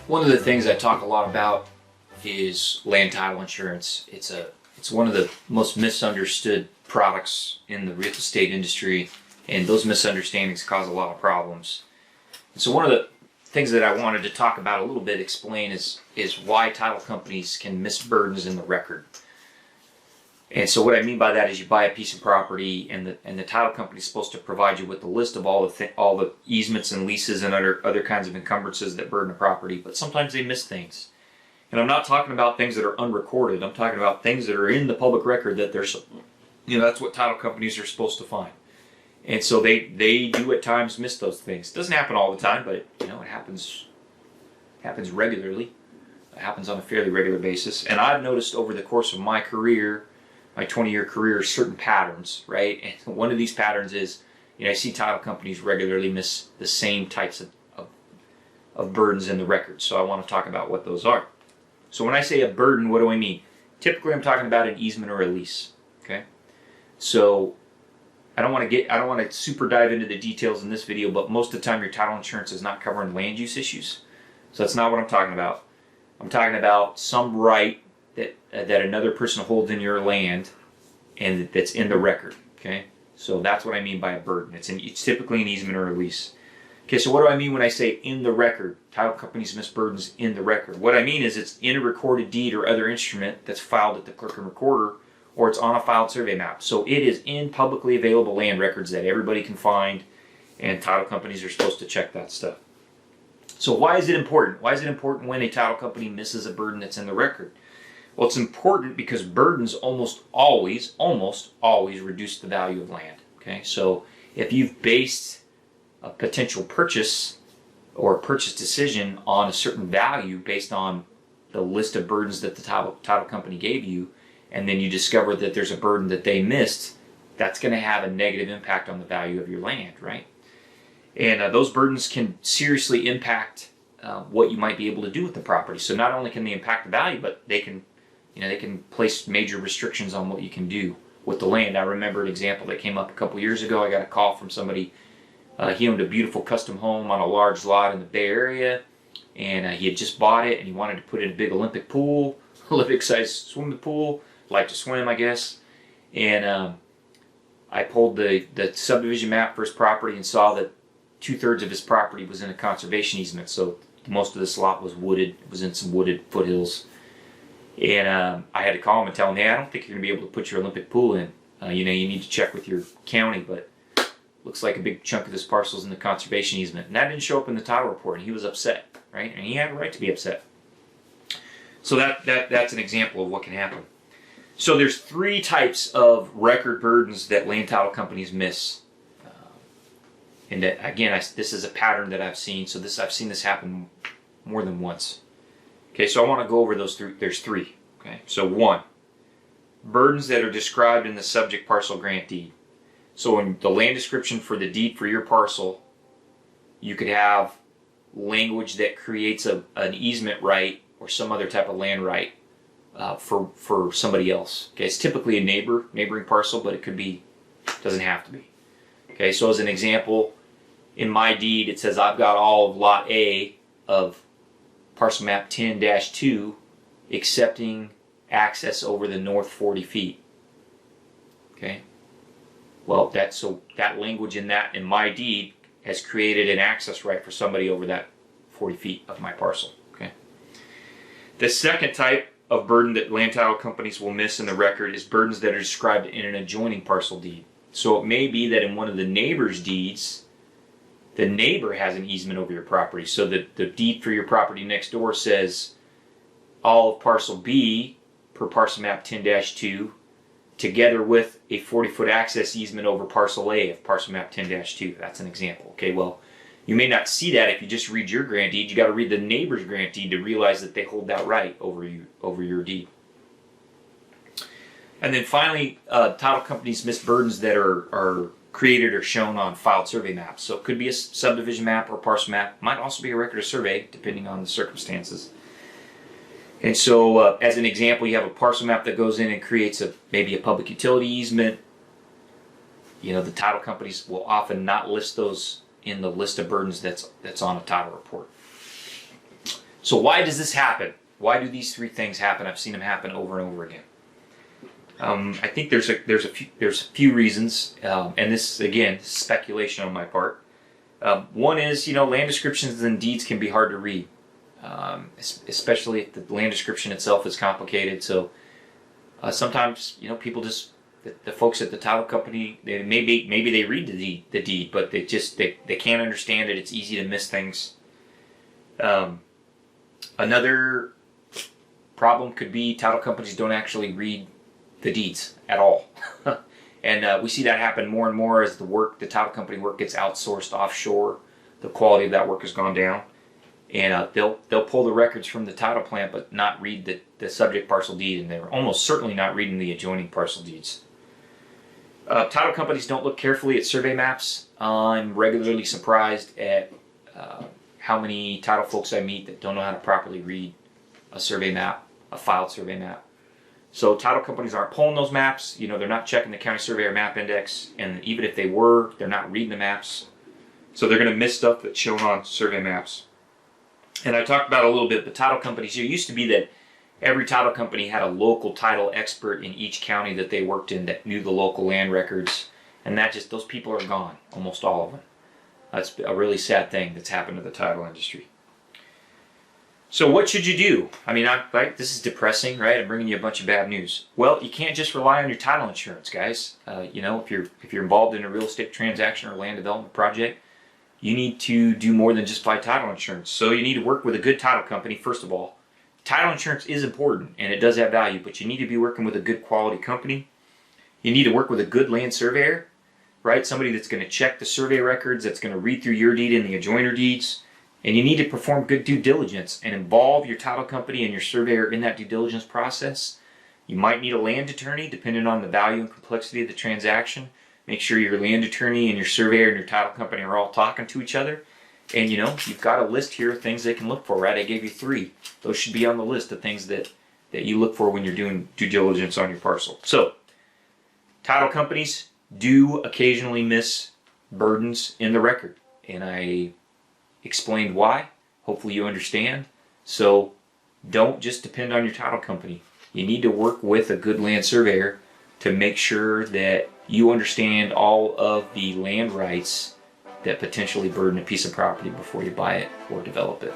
One of the things I talk a lot about is land title insurance. It's one of the most misunderstood products in the real estate industry, and those misunderstandings cause a lot of problems. And so one of the things that I wanted to talk about a little bit, explain is why title companies can miss burdens in the record. And so what I mean by that is you buy a piece of property, and the title company is supposed to provide you with the list of all the easements and leases and other kinds of encumbrances that burden the property. But sometimes they miss things, and I'm not talking about things that are unrecorded. I'm talking about things that are in the public record that there's, that's what title companies are supposed to find. And so they do at times miss those things. It doesn't happen all the time, but it happens regularly. It happens on a fairly regular basis. And I've noticed over the course of my career, my 20-year career, certain patterns, right? And one of these patterns is, I see title companies regularly miss the same types of burdens in the record. So I want to talk about what those are. So when I say a burden, what do I mean? Typically, I'm talking about an easement or a lease. Okay. So I don't want to super dive into the details in this video, but most of the time your title insurance is not covering land use issues. So that's not what I'm talking about. I'm talking about some right that another person holds in your land, and that's in the record. Okay, so that's what I mean by a burden. It's typically an easement or a lease. Okay, so what do I mean when I say in the record? Title companies miss burdens in the record. What I mean is it's in a recorded deed or other instrument that's filed at the clerk and recorder, or it's on a filed survey map. So it is in publicly available land records that everybody can find, and title companies are supposed to check that stuff. So why is it important? Why is it important when a title company misses a burden that's in the record? Well, it's important because burdens almost always reduce the value of land. Okay, so if you've based a potential purchase or a purchase decision on a certain value based on the list of burdens that the title company gave you, and then you discover that there's a burden that they missed, that's going to have a negative impact on the value of your land, right? And those burdens can seriously impact what you might be able to do with the property. So not only can they impact the value, but they can place major restrictions on what you can do with the land. I remember an example that came up a couple years ago. I got a call from somebody. He owned a beautiful custom home on a large lot in the Bay Area, and he had just bought it, and he wanted to put in a big Olympic pool, Olympic-sized swimming pool. Liked to swim, I guess. And I pulled the subdivision map for his property and saw that 2/3 of his property was in a conservation easement. So most of this lot was wooded. It was in some wooded foothills. And I had to call him and tell him, hey, I don't think you're going to be able to put your Olympic pool in. You need to check with your county, but looks like a big chunk of this parcel is in the conservation easement. And that didn't show up in the title report, and he was upset, right? And he had a right to be upset. So that's an example of what can happen. So there's 3 types of record burdens that land title companies miss. And that, again, this is a pattern that I've seen. So I've seen this happen more than once. Okay, so I want to go over those 3. There's 3. Okay, so 1, burdens that are described in the subject parcel grant deed. So in the land description for the deed for your parcel, you could have language that creates an easement right or some other type of land right for somebody else. Okay, it's typically a neighboring parcel, but it doesn't have to be. Okay, so as an example, in my deed it says I've got all of lot A of parcel map 10-2 accepting access over the north 40 feet. Okay, well that language in my deed has created an access right for somebody over that 40 feet of my parcel. Okay, the second type of burden that land title companies will miss in the record is burdens that are described in an adjoining parcel deed. So it may be that in one of the neighbor's deeds, the neighbor has an easement over your property. So the deed for your property next door says all of parcel B per parcel map 10-2 together with a 40-foot access easement over parcel A of parcel map 10-2. That's an example. Okay, well, you may not see that if you just read your grant deed. You got to read the neighbor's grant deed to realize that they hold that right over your deed. And then finally, title companies miss burdens that are created or shown on filed survey maps. So it could be a subdivision map or a parcel map. Might also be a record of survey, depending on the circumstances. And so, as an example, you have a parcel map that goes in and creates maybe a public utility easement. The title companies will often not list those in the list of burdens that's on a title report. So why does this happen? Why do these three things happen? I've seen them happen over and over again. I think there's a few reasons, and this again is speculation on my part. One is, land descriptions and deeds can be hard to read, especially if the land description itself is complicated. So sometimes, people just the folks at the title company, maybe they read the deed, but they can't understand it. It's easy to miss things. Another problem could be title companies don't actually read the deeds at all. And we see that happen more and more as the title company work gets outsourced offshore. The quality of that work has gone down. And they'll pull the records from the title plant but not read the subject parcel deed, and they're almost certainly not reading the adjoining parcel deeds. Title companies don't look carefully at survey maps. I'm regularly surprised at how many title folks I meet that don't know how to properly read a survey map, a filed survey map. So title companies aren't pulling those maps. They're not checking the county surveyor map index, and even if they were, they're not reading the maps. So they're going to miss stuff that's shown on survey maps. And I talked about a little bit, but title companies, it used to be that every title company had a local title expert in each county that they worked in that knew the local land records, and those people are gone, almost all of them. That's a really sad thing that's happened to the title industry. So what should you do? I mean, this is depressing, right? I'm bringing you a bunch of bad news. Well, you can't just rely on your title insurance, guys. If you're involved in a real estate transaction or land development project, you need to do more than just buy title insurance. So you need to work with a good title company, first of all. Title insurance is important, and it does have value, but you need to be working with a good quality company. You need to work with a good land surveyor, right? Somebody that's going to check the survey records, that's going to read through your deed and the adjoiner deeds. And you need to perform good due diligence and involve your title company and your surveyor in that due diligence process. You might need a land attorney, depending on the value and complexity of the transaction. Make sure your land attorney and your surveyor and your title company are all talking to each other. And you've got a list here of things they can look for, right? I gave you 3. Those should be on the list of things that you look for when you're doing due diligence on your parcel. So, title companies do occasionally miss burdens in the record. And I explained why. Hopefully you understand. So, don't just depend on your title company. You need to work with a good land surveyor to make sure that you understand all of the land rights that potentially burden a piece of property before you buy it or develop it.